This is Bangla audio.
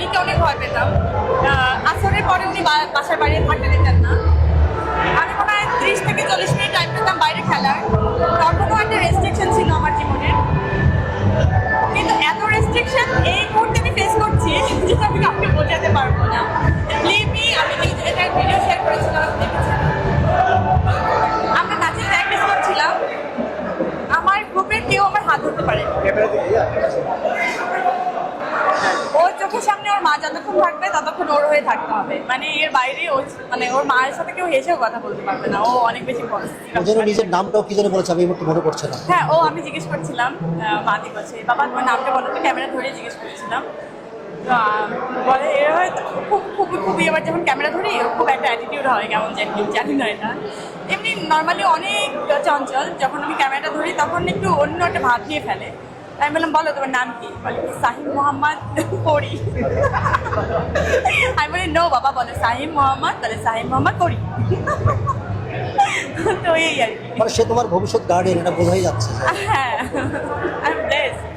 আন্টিকে অনেক ভয় পেতাম। আসরের পরে উনি বাসার বাইরে থাকতে দিতেন না। আমি মনে হয় 30 থেকে 40 মিনিট টাইম পেতাম বাইরে খেলার। তখনও একটা রেস্ট্রিকশন ছিল আমার জীবনের, কিন্তু এত রেস্ট্রিকশন এই মুহূর্তে আমি ফেস করছি যেটা আমি কাউকে বোঝাতে পারবো না। বিলিভ মি, আমি এটা ভিডিও শেয়ার করেছিলাম, আপনি দেখেছেন। আমরা নাচের প্র্যাকটিস করছিলাম, আমার গ্রুপের কেউ আমার হাত ধরতে পারে। ওর চোখের সামনে ওর মা যতক্ষণ থাকবে ততক্ষণ ওর হয়ে থাকতে হবে, মানে এর বাইরে ও মানে ওর মায়ের সাথে কেউ হেসেও কথা বলতে পারবে না, ও অনেক বেশি ওদের নিজের নামটাও কি যেন বলেছে, আমি এই মুহূর্তে মনে পড়ছে না। হ্যাঁ, ও আমি জিজ্ঞেস করছিলাম, মাদি বলছে বাবা তোমার নামটা বলো তো, ক্যামেরা ধরে জিজ্ঞেস করছিলাম। বলে এ হয়তো খুবই এবার যখন ক্যামেরা ধরি খুব একটা অ্যাটিটিউড হয়, কেমন জানি না এটা। এমনি নর্মালি অনেক চঞ্চল, যখন আমি ক্যামেরাটা ধরি তখন একটু অন্য একটা ভাব নিয়ে ফেলে। আমি বললাম বলো তোমার নাম কি, বলে সাহিম মোহাম্মদ করি। আমি বলি নো বাবা, বলে সাহিম মোহাম্মদ, তাহলে সাহিম মোহাম্মদ করি। তো এই আর কি। মানে সে তোমার ভবিষ্যৎ গার্ডিয়ান, এটা বোঝাই যাচ্ছে। হ্যাঁ, আই এম ব্লেসড।